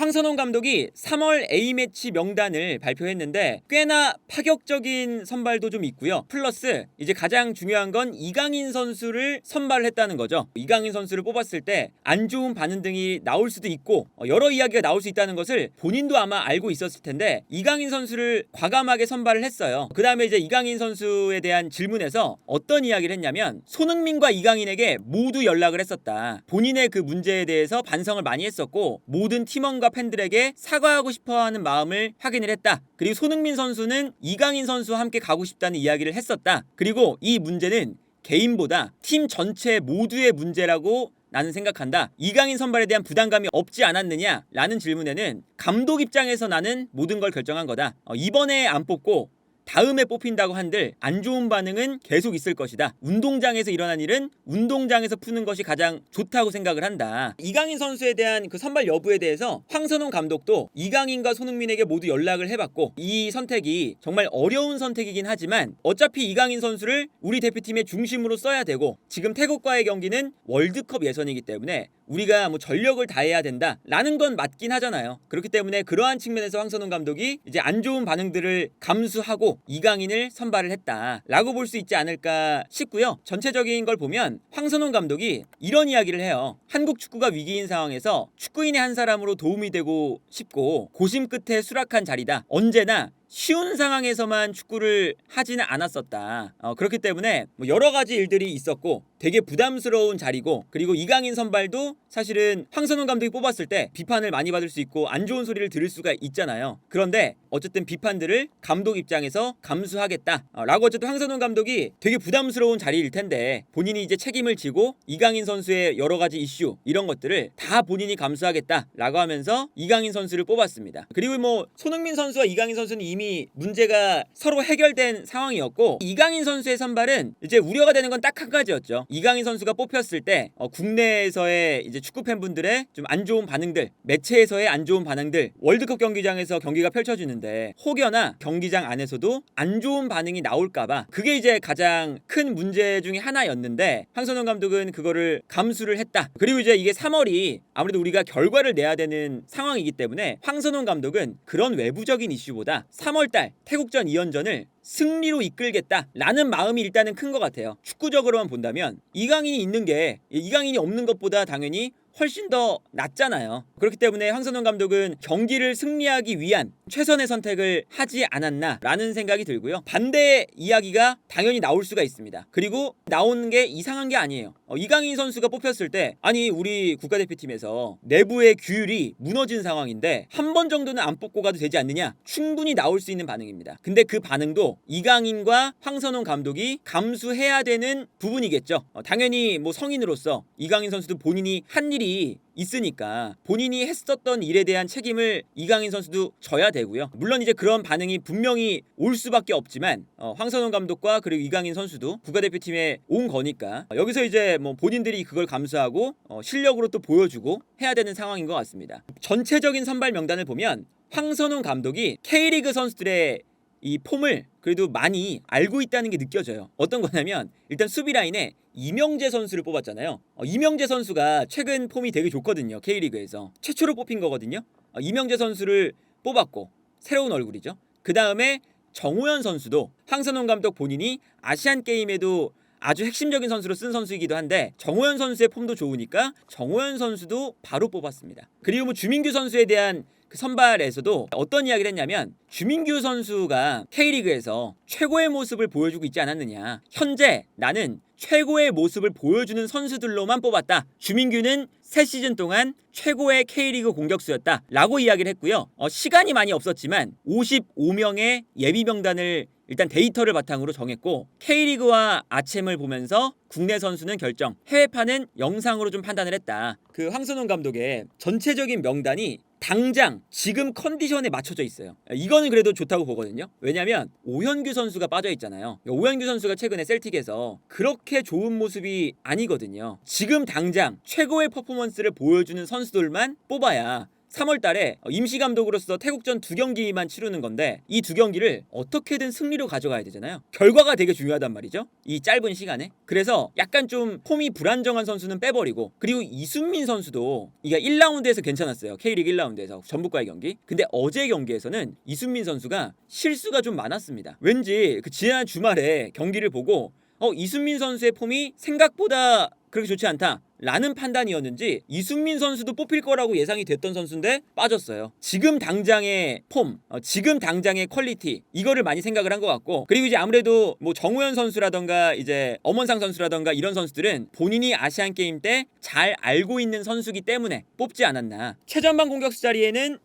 황선홍 감독이 3월 A매치 명단을 발표했는데 꽤나 파격적인 선발도 좀 있고요. 플러스 이제 가장 중요한 건 이강인 선수를 선발을 했다는 거죠. 이강인 선수를 뽑았을 때 안 좋은 반응 등이 나올 수도 있고 여러 이야기가 나올 수 있다는 것을 본인도 아마 알고 있었을 텐데 이강인 선수를 과감하게 선발을 했어요. 그 다음에 이제 이강인 선수에 대한 질문에서 어떤 이야기를 했냐면 손흥민과 이강인에게 모두 연락을 했었다. 본인의 그 문제에 대해서 반성을 많이 했었고 모든 팀원과 팬들에게 사과하고 싶어하는 마음을 확인을 했다. 그리고 손흥민 선수는 이강인 선수와 함께 가고 싶다는 이야기를 했었다. 그리고 이 문제는 개인보다 팀 전체 모두의 문제라고 나는 생각한다. 이강인 선발에 대한 부담감이 없지 않았느냐? 라는 질문에는 감독 입장에서 나는 모든 걸 결정한 거다. 이번에 안 뽑고 다음에 뽑힌다고 한들 안 좋은 반응은 계속 있을 것이다. 운동장에서 일어난 일은 운동장에서 푸는 것이 가장 좋다고 생각을 한다. 이강인 선수에 대한 그 선발 여부에 대해서 황선홍 감독도 이강인과 손흥민에게 모두 연락을 해봤고 이 선택이 정말 어려운 선택이긴 하지만 어차피 이강인 선수를 우리 대표팀의 중심으로 써야 되고 지금 태국과의 경기는 월드컵 예선이기 때문에 우리가 뭐 전력을 다해야 된다라는 건 맞긴 하잖아요. 그렇기 때문에 그러한 측면에서 황선홍 감독이 이제 안 좋은 반응들을 감수하고 이강인을 선발을 했다라고 볼 수 있지 않을까 싶고요. 전체적인 걸 보면 황선홍 감독이 이런 이야기를 해요. 한국 축구가 위기인 상황에서 축구인의 한 사람으로 도움이 되고 싶고 고심 끝에 수락한 자리다. 언제나 쉬운 상황에서만 축구를 하지는 않았었다. 그렇기 때문에 뭐 여러 가지 일들이 있었고 되게 부담스러운 자리고 그리고 이강인 선발도 사실은 황선홍 감독이 뽑았을 때 비판을 많이 받을 수 있고 안 좋은 소리를 들을 수가 있잖아요. 그런데 어쨌든 비판들을 감독 입장에서 감수하겠다 라고 어쨌든 황선홍 감독이 되게 부담스러운 자리일 텐데 본인이 이제 책임을 지고 이강인 선수의 여러 가지 이슈 이런 것들을 다 본인이 감수하겠다 라고 하면서 이강인 선수를 뽑았습니다. 그리고 뭐 손흥민 선수와 이강인 선수는 이미 문제가 서로 해결된 상황이었고 이강인 선수의 선발은 이제 우려가 되는 건 딱 한 가지였죠. 이강인 선수가 뽑혔을 때 국내에서의 이제 축구 팬분들의 좀 안 좋은 반응들, 매체에서의 안 좋은 반응들, 월드컵 경기장에서 경기가 펼쳐지는데 혹여나 경기장 안에서도 안 좋은 반응이 나올까봐 그게 이제 가장 큰 문제 중에 하나였는데 황선홍 감독은 그거를 감수를 했다. 그리고 이제 이게 3월이 아무래도 우리가 결과를 내야 되는 상황이기 때문에 황선홍 감독은 그런 외부적인 이슈보다 3월달 태국전 2연전을 승리로 이끌겠다라는 마음이 일단은 큰 것 같아요. 축구적으로만 본다면 이강인이 있는 게 이강인이 없는 것보다 당연히 훨씬 더 낫잖아요. 그렇기 때문에 황선홍 감독은 경기를 승리하기 위한 최선의 선택을 하지 않았나라는 생각이 들고요. 반대 이야기가 당연히 나올 수가 있습니다. 그리고 나오는 게 이상한 게 아니에요. 이강인 선수가 뽑혔을 때 아니 우리 국가대표팀에서 내부의 규율이 무너진 상황인데 한 번 정도는 안 뽑고 가도 되지 않느냐 충분히 나올 수 있는 반응입니다. 근데 그 반응도 이강인과 황선홍 감독이 감수해야 되는 부분이겠죠. 당연히 뭐 성인으로서 이강인 선수도 본인이 한 일이 있으니까 본인이 했었던 일에 대한 책임을 이강인 선수도 져야 되고요. 물론 이제 그런 반응이 분명히 올 수밖에 없지만 황선홍 감독과 그리고 이강인 선수도 국가대표팀에 온 거니까 여기서 이제 뭐 본인들이 그걸 감수하고 실력으로 또 보여주고 해야 되는 상황인 것 같습니다. 전체적인 선발 명단을 보면 황선홍 감독이 K리그 선수들의 이 폼을 그래도 많이 알고 있다는 게 느껴져요. 어떤 거냐면 일단 수비 라인에 이명재 선수를 뽑았잖아요. 이명재 선수가 최근 폼이 되게 좋거든요. K리그에서 최초로 뽑힌 거거든요. 이명재 선수를 뽑았고 새로운 얼굴이죠. 그 다음에 정우현 선수도 황선홍 감독 본인이 아시안 게임에도 아주 핵심적인 선수로 쓴 선수이기도 한데 정우현 선수의 폼도 좋으니까 정우현 선수도 바로 뽑았습니다. 그리고 뭐 주민규 선수에 대한 그 선발에서도 어떤 이야기를 했냐면 주민규 선수가 K리그에서 최고의 모습을 보여주고 있지 않았느냐. 현재 나는 최고의 모습을 보여주는 선수들로만 뽑았다. 주민규는 3시즌 동안 최고의 K리그 공격수였다 라고 이야기를 했고요. 시간이 많이 없었지만 55명의 예비 명단을 일단 데이터를 바탕으로 정했고 K리그와 아챔을 보면서 국내 선수는 결정, 해외파는 영상으로 좀 판단을 했다. 그 황선홍 감독의 전체적인 명단이 당장 지금 컨디션에 맞춰져 있어요. 이거는 그래도 좋다고 보거든요. 왜냐면 오현규 선수가 빠져 있잖아요. 오현규 선수가 최근에 셀틱에서 그렇게 좋은 모습이 아니거든요. 지금 당장 최고의 퍼포먼스를 보여주는 선수들만 뽑아야 3월 달에 임시 감독으로서 태국전 2경기만 치르는 건데 이 2경기를 어떻게든 승리로 가져가야 되잖아요. 결과가 되게 중요하단 말이죠. 이 짧은 시간에. 그래서 약간 좀 폼이 불안정한 선수는 빼버리고, 그리고 이순민 선수도 이게 1라운드에서 괜찮았어요. K리그 1라운드에서 전북과의 경기. 근데 어제 경기에서는 이순민 선수가 실수가 좀 많았습니다. 왠지 그 지난 주말에 경기를 보고 이순민 선수의 폼이 생각보다 그렇게 좋지 않다 라는 판단이었는지 이순민 선수도 뽑힐 거라고 예상이 됐던 선수인데 빠졌어요. 지금 당장의 폼, 지금 당장의 퀄리티, 이거를 많이 생각을 한 것 같고, 그리고 이제 아무래도 뭐 정우현 선수라던가 이제 엄원상 선수라던가 이런 선수들은 본인이 아시안 게임 때 잘 알고 있는 선수기 때문에 뽑지 않았나. 최전방 공격수 자리에는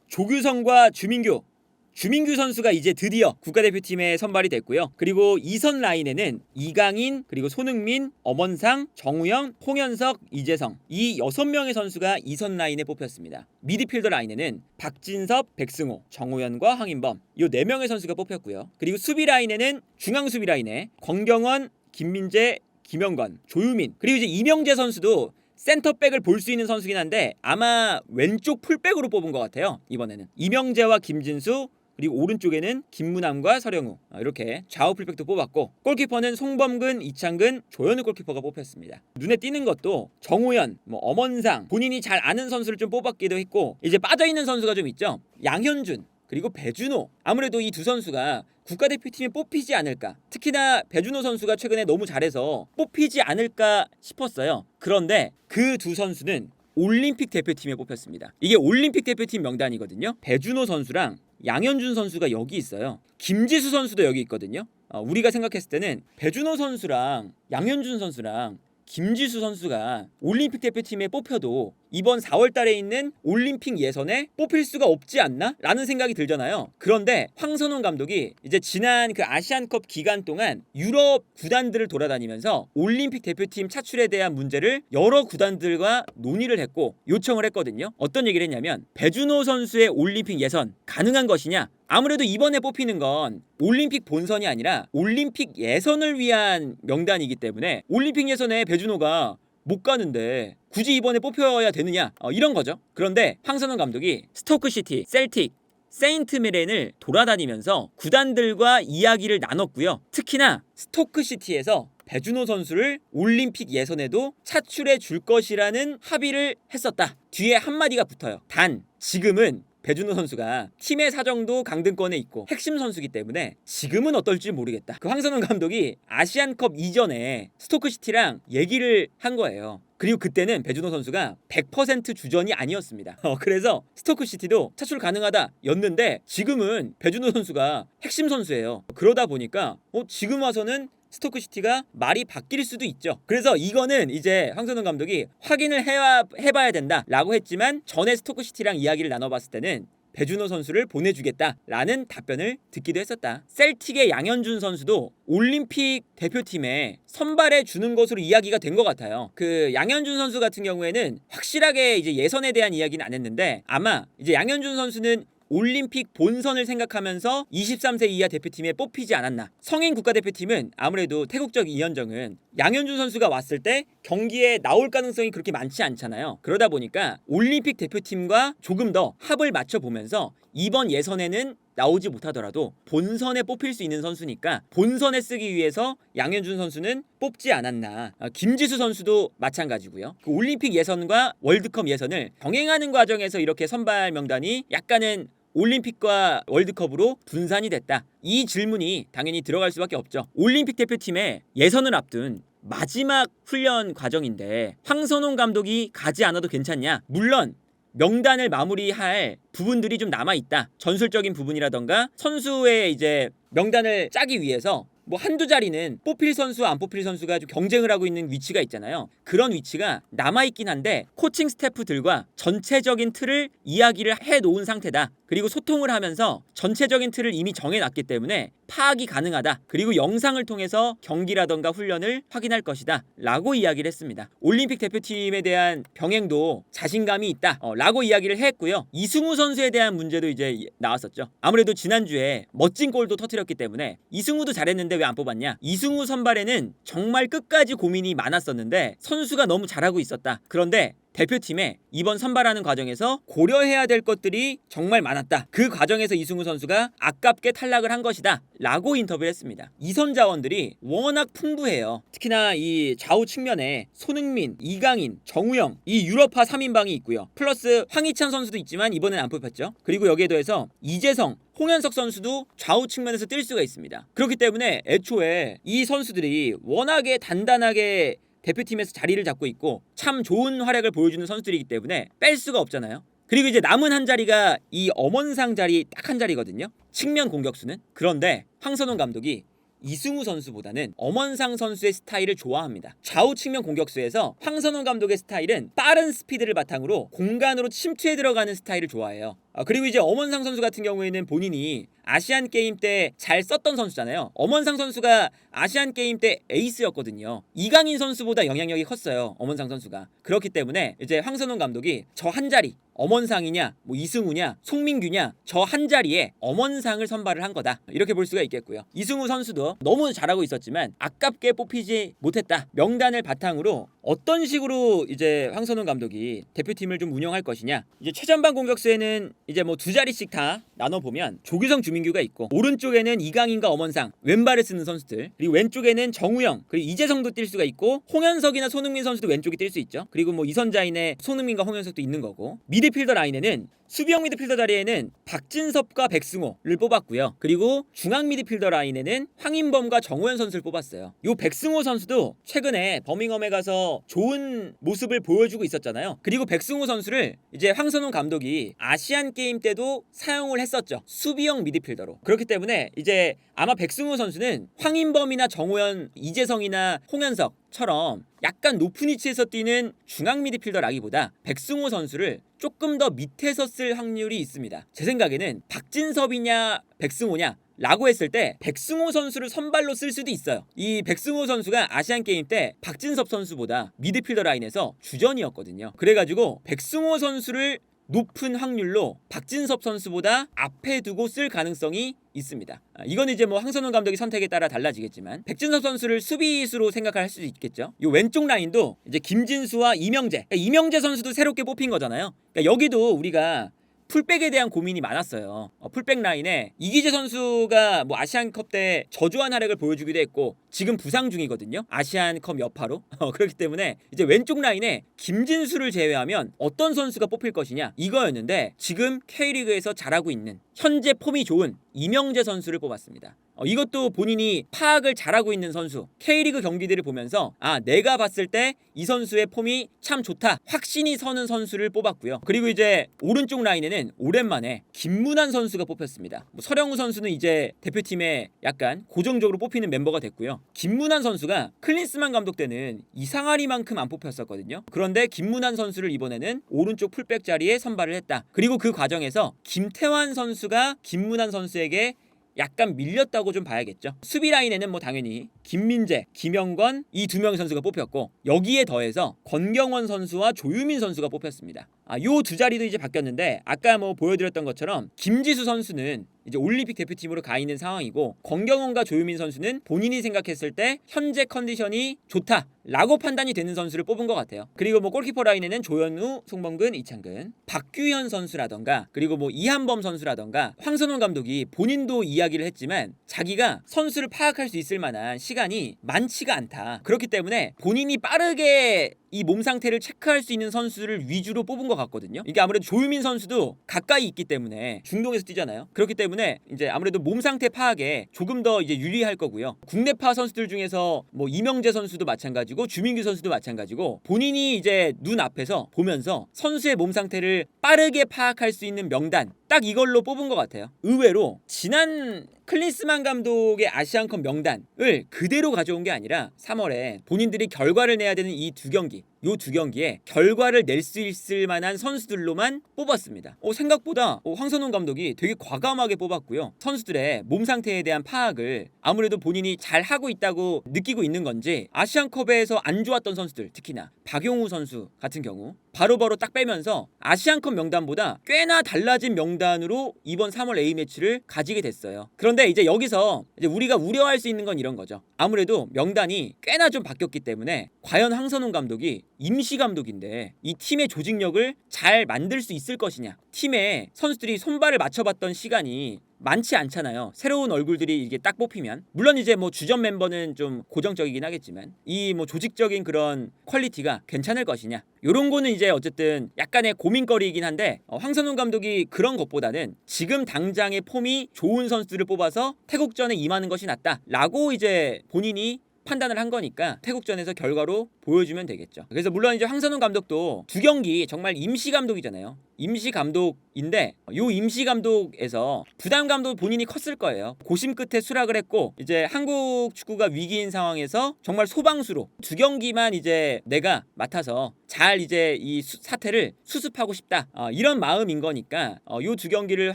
조규성과 주민규 선수가 이제 드디어 국가대표팀에 선발이 됐고요. 그리고 2선 라인에는 이강인, 그리고 손흥민, 엄원상, 정우영, 홍현석, 이재성, 이 6명의 선수가 2선 라인에 뽑혔습니다. 미드필더 라인에는 박진섭, 백승호, 정우현과 황인범, 이 4명의 선수가 뽑혔고요. 그리고 수비 라인에는 중앙 수비 라인에 권경원, 김민재, 김영건, 조유민, 그리고 이제 이명재 선수도 센터백을 볼 수 있는 선수긴 한데 아마 왼쪽 풀백으로 뽑은 것 같아요. 이번에는 이명재와 김진수, 그리고 오른쪽에는 김문함과 서령우, 이렇게 좌우 풀백도 뽑았고, 골키퍼는 송범근, 이창근, 조현우 골키퍼가 뽑혔습니다. 눈에 띄는 것도 정우현, 엄원상, 본인이 잘 아는 선수를 좀 뽑았기도 했고, 이제 빠져있는 선수가 좀 있죠. 양현준, 그리고 배준호. 아무래도 이 두 선수가 국가대표팀에 뽑히지 않을까, 특히나 배준호 선수가 최근에 너무 잘해서 뽑히지 않을까 싶었어요. 그런데 그 두 선수는 올림픽 대표팀에 뽑혔습니다. 이게 올림픽 대표팀 명단이거든요. 배준호 선수랑 양현준 선수가 여기 있어요. 김지수 선수도 여기 있거든요. 우리가 생각했을 때는 배준호 선수랑 양현준 선수랑 김지수 선수가 올림픽 대표팀에 뽑혀도 이번 4월 달에 있는 올림픽 예선에 뽑힐 수가 없지 않나? 라는 생각이 들잖아요. 그런데 황선홍 감독이 이제 지난 그 아시안컵 기간 동안 유럽 구단들을 돌아다니면서 올림픽 대표팀 차출에 대한 문제를 여러 구단들과 논의를 했고 요청을 했거든요. 어떤 얘기를 했냐면, 배준호 선수의 올림픽 예선 가능한 것이냐? 아무래도 이번에 뽑히는 건 올림픽 본선이 아니라 올림픽 예선을 위한 명단이기 때문에 올림픽 예선에 배준호가 못 가는데 굳이 이번에 뽑혀야 되느냐, 이런 거죠. 그런데 황선홍 감독이 스토크시티, 셀틱, 세인트미렌을 돌아다니면서 구단들과 이야기를 나눴고요. 특히나 스토크시티에서 배준호 선수를 올림픽 예선에도 차출해 줄 것이라는 합의를 했었다. 뒤에 한마디가 붙어요. 단 지금은 배준호 선수가 팀의 사정도 강등권에 있고 핵심 선수기 때문에 지금은 어떨지 모르겠다. 그 황선홍 감독이 아시안컵 이전에 스토크시티랑 얘기를 한 거예요. 그리고 그때는 배준호 선수가 100% 주전이 아니었습니다. 그래서 스토크시티도 차출 가능하다 였는데 지금은 배준호 선수가 핵심 선수예요. 그러다 보니까 지금 와서는 스토크시티가 말이 바뀔 수도 있죠. 그래서 이거는 이제 황선홍 감독이 확인을 해봐야 된다라고 했지만 전에 스토크시티랑 이야기를 나눠봤을 때는 배준호 선수를 보내주겠다라는 답변을 듣기도 했었다. 셀틱의 양현준 선수도 올림픽 대표팀에 선발해 주는 것으로 이야기가 된 것 같아요. 그 양현준 선수 같은 경우에는 확실하게 이제 예선에 대한 이야기는 안 했는데 아마 이제 양현준 선수는 올림픽 본선을 생각하면서 23세 이하 대표팀에 뽑히지 않았나. 성인 국가대표팀은 아무래도 태국적 이현정은 양현준 선수가 왔을 때 경기에 나올 가능성이 그렇게 많지 않잖아요. 그러다 보니까 올림픽 대표팀과 조금 더 합을 맞춰보면서 이번 예선에는 나오지 못하더라도 본선에 뽑힐 수 있는 선수니까 본선에 쓰기 위해서 양현준 선수는 뽑지 않았나. 김지수 선수도 마찬가지고요. 그 올림픽 예선과 월드컵 예선을 병행하는 과정에서 이렇게 선발 명단이 약간은 올림픽과 월드컵으로 분산이 됐다. 이 질문이 당연히 들어갈 수밖에 없죠. 올림픽 대표팀의 예선을 앞둔 마지막 훈련 과정인데 황선홍 감독이 가지 않아도 괜찮냐? 물론 명단을 마무리할 부분들이 좀 남아있다. 전술적인 부분이라던가 선수의 이제 명단을 짜기 위해서 한두 자리는 뽑힐 선수와 안 뽑힐 선수가 좀 경쟁을 하고 있는 위치가 있잖아요. 그런 위치가 남아있긴 한데 코칭 스태프들과 전체적인 틀을 이야기를 해놓은 상태다. 그리고 소통을 하면서 전체적인 틀을 이미 정해놨기 때문에 파악이 가능하다. 그리고 영상을 통해서 경기라던가 훈련을 확인할 것이다 라고 이야기를 했습니다. 올림픽 대표팀에 대한 병행도 자신감이 있다 라고 이야기를 했고요. 이승우 선수에 대한 문제도 이제 나왔었죠. 아무래도 지난주에 멋진 골도 터뜨렸기 때문에 이승우도 잘했는데 왜 안 뽑았냐. 이승우 선발에는 정말 끝까지 고민이 많았었는데 선수가 너무 잘하고 있었다. 그런데 대표팀에 이번 선발하는 과정에서 고려해야 될 것들이 정말 많았다. 그 과정에서 이승우 선수가 아깝게 탈락을 한 것이다 라고 인터뷰를 했습니다. 이선 자원들이 워낙 풍부해요. 특히나 이 좌우 측면에 손흥민, 이강인, 정우영 이 유럽파 3인방이 있고요. 플러스 황희찬 선수도 있지만 이번엔 안 뽑혔죠. 그리고 여기에 더해서 이재성, 홍현석 선수도 좌우 측면에서 뛸 수가 있습니다. 그렇기 때문에 애초에 이 선수들이 워낙에 단단하게 대표팀에서 자리를 잡고 있고 참 좋은 활약을 보여주는 선수들이기 때문에 뺄 수가 없잖아요. 그리고 이제 남은 한 자리가 이 엄원상 자리 딱 한 자리거든요. 측면 공격수는. 그런데 황선홍 감독이 이승우 선수보다는 엄원상 선수의 스타일을 좋아합니다. 좌우 측면 공격수에서 황선홍 감독의 스타일은 빠른 스피드를 바탕으로 공간으로 침투해 들어가는 스타일을 좋아해요. 그리고 이제 엄원상 선수 같은 경우에는 본인이 아시안 게임 때 잘 썼던 선수잖아요. 엄원상 선수가 아시안 게임 때 에이스였거든요. 이강인 선수보다 영향력이 컸어요. 엄원상 선수가. 그렇기 때문에 이제 황선홍 감독이 저 한 자리 엄원상이냐 뭐 이승우냐 송민규냐 저 한 자리에 엄원상을 선발을 한 거다. 이렇게 볼 수가 있겠고요. 이승우 선수도 너무 잘하고 있었지만 아깝게 뽑히지 못했다. 명단을 바탕으로 어떤 식으로 이제 황선홍 감독이 대표팀을 좀 운영할 것이냐. 이제 최전방 공격수에는 이제 뭐 두 자리씩 다 나눠 보면 조규성, 주민규가 있고 오른쪽에는 이강인과 엄원상 왼발을 쓰는 선수들, 그리고 왼쪽에는 정우영, 그리고 이재성도 뛸 수가 있고 홍현석이나 손흥민 선수도 왼쪽에 뛸 수 있죠. 그리고 뭐 이선자인에 손흥민과 홍현석도 있는 거고, 미드필더 라인에는 수비형 미드필더 자리에는 박진섭과 백승호를 뽑았고요. 그리고 중앙 미드필더 라인에는 황인범과 정우현 선수를 뽑았어요. 요 백승호 선수도 최근에 버밍엄에 가서 좋은 모습을 보여주고 있었잖아요. 그리고 백승호 선수를 이제 황선홍 감독이 아시안 게임 때도 사용을 했었죠. 수비형 미드필더로. 그렇기 때문에 이제 아마 백승호 선수는 황인범이나 정우현, 이재성이나 홍현석처럼 약간 높은 위치에서 뛰는 중앙 미드필더라기보다 백승호 선수를 조금 더 밑에서 쓸 확률이 있습니다. 제 생각에는 박진섭이냐 백승호냐 라고 했을 때 백승호 선수를 선발로 쓸 수도 있어요. 이 백승호 선수가 아시안게임 때 박진섭 선수보다 미드필더 라인에서 주전이었거든요. 그래가지고 백승호 선수를 높은 확률로 박진섭 선수보다 앞에 두고 쓸 가능성이 있습니다. 이건 이제 뭐 황선홍 감독의 선택에 따라 달라지겠지만 백진섭 선수를 수비수로 생각할 수도 있겠죠. 이 왼쪽 라인도 이제 김진수와 이명재, 그러니까 이명재 선수도 새롭게 뽑힌 거잖아요. 그러니까 여기도 우리가 풀백에 대한 고민이 많았어요. 풀백 라인에 이기재 선수가 뭐 아시안컵 때 저조한 활약을 보여주기도 했고 지금 부상 중이거든요. 아시안컵 여파로. 그렇기 때문에 이제 왼쪽 라인에 김진수를 제외하면 어떤 선수가 뽑힐 것이냐 이거였는데 지금 K리그에서 잘하고 있는 현재 폼이 좋은 이명재 선수를 뽑았습니다. 이것도 본인이 파악을 잘하고 있는 선수, K리그 경기들을 보면서 내가 봤을 때 이 선수의 폼이 참 좋다 확신이 서는 선수를 뽑았고요. 그리고 이제 오른쪽 라인에는 오랜만에 김문환 선수가 뽑혔습니다. 서령우 선수는 이제 대표팀에 약간 고정적으로 뽑히는 멤버가 됐고요. 김문환 선수가 클린스만 감독 때는 이상하리만큼 안 뽑혔었거든요. 그런데 김문환 선수를 이번에는 오른쪽 풀백 자리에 선발을 했다. 그리고 그 과정에서 김태환 선수가 김문환 선수에게 약간 밀렸다고 좀 봐야겠죠. 수비 라인에는 뭐 당연히 김민재, 김영권 이 두 명의 선수가 뽑혔고 여기에 더해서 권경원 선수와 조유민 선수가 뽑혔습니다. 요 두 자리도 이제 바뀌었는데 아까 뭐 보여드렸던 것처럼 김지수 선수는 이제 올림픽 대표팀으로 가 있는 상황이고 권경원과 조유민 선수는 본인이 생각했을 때 현재 컨디션이 좋다라고 판단이 되는 선수를 뽑은 것 같아요. 그리고 뭐 골키퍼 라인에는 조현우, 송범근, 이창근, 박규현 선수라던가 그리고 뭐 이한범 선수라던가 황선홍 감독이 본인도 이야기를 했지만 자기가 선수를 파악할 수 있을 만한 시간이 많지가 않다. 그렇기 때문에 본인이 빠르게 이 몸 상태를 체크할 수 있는 선수를 위주로 뽑은 것 같거든요. 이게 아무래도 조유민 선수도 가까이 있기 때문에 중동에서 뛰잖아요. 그렇기 때문에 이제 아무래도 몸 상태 파악에 조금 더 이제 유리할 거고요. 국내파 선수들 중에서 뭐 이명재 선수도 마찬가지고 주민규 선수도 마찬가지고 본인이 이제 눈 앞에서 보면서 선수의 몸 상태를 빠르게 파악할 수 있는 명단 딱 이걸로 뽑은 것 같아요. 의외로 지난 클린스만 감독의 아시안컵 명단을 그대로 가져온 게 아니라 3월에 본인들이 결과를 내야 되는 이 두 경기, 요 두 경기에 결과를 낼 수 있을 만한 선수들로만 뽑았습니다. 생각보다 황선홍 감독이 되게 과감하게 뽑았고요. 선수들의 몸 상태에 대한 파악을 아무래도 본인이 잘 하고 있다고 느끼고 있는 건지 아시안컵에서 안 좋았던 선수들, 특히나 박용우 선수 같은 경우 바로바로 딱 빼면서 아시안컵 명단보다 꽤나 달라진 명단 명단으로 이번 3월 A매치를 가지게 됐어요. 그런데 이제 여기서 이제 우리가 우려할 수 있는 건 이런 거죠. 아무래도 명단이 꽤나 좀 바뀌었기 때문에 과연 황선홍 감독이 임시 감독인데 이 팀의 조직력을 잘 만들 수 있을 것이냐. 팀에 선수들이 손발을 맞춰봤던 시간이 많지 않잖아요. 새로운 얼굴들이 이게 딱 뽑히면, 물론 이제 뭐 주전 멤버는 좀 고정적이긴 하겠지만 이 뭐 조직적인 그런 퀄리티가 괜찮을 것이냐, 요런 거는 이제 어쨌든 약간의 고민거리이긴 한데, 황선홍 감독이 그런 것보다는 지금 당장의 폼이 좋은 선수들을 뽑아서 태국전에 임하는 것이 낫다라고 이제 본인이 판단을 한 거니까 태국전에서 결과로 보여주면 되겠죠. 그래서 물론 이제 황선홍 감독도 두 경기 정말 임시 감독이잖아요. 임시 감독인데 요 임시 감독에서 부담감도 본인이 컸을 거예요. 고심 끝에 수락을 했고, 이제 한국 축구가 위기인 상황에서 정말 소방수로 두 경기만 이제 내가 맡아서 잘 이제 이 사태를 수습하고 싶다, 이런 마음인 거니까 요 두 경기를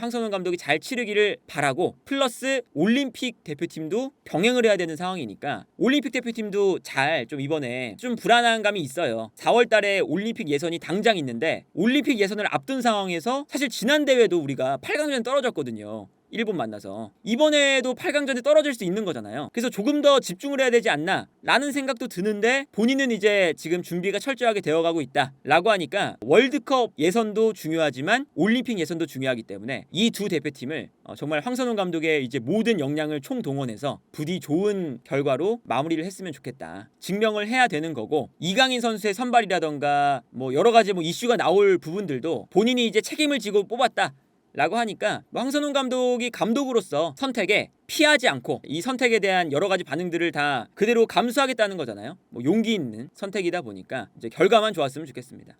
황선홍 감독이 잘 치르기를 바라고, 플러스 올림픽 대표팀도 병행을 해야 되는 상황이니까 올림픽 대표팀도 잘 좀 이번에 좀 불안한 감이 있어요. 4월 달에 올림픽 예선이 당장 있는데 올림픽 예선을 앞둔 상황에서 사실 지난 대회도 우리가 8강전 떨어졌거든요. 일본 만나서. 이번에도 8강전에 떨어질 수 있는 거잖아요. 그래서 조금 더 집중을 해야 되지 않나 라는 생각도 드는데, 본인은 이제 지금 준비가 철저하게 되어가고 있다 라고 하니까 월드컵 예선도 중요하지만 올림픽 예선도 중요하기 때문에 이 두 대표팀을 정말 황선홍 감독의 이제 모든 역량을 총동원해서 부디 좋은 결과로 마무리를 했으면 좋겠다, 증명을 해야 되는 거고, 이강인 선수의 선발이라던가 뭐 여러 가지 뭐 이슈가 나올 부분들도 본인이 이제 책임을 지고 뽑았다 라고 하니까 황선홍 감독이 감독으로서 선택에 피하지 않고 이 선택에 대한 여러 가지 반응들을 다 그대로 감수하겠다는 거잖아요. 뭐 용기 있는 선택이다 보니까 이제 결과만 좋았으면 좋겠습니다.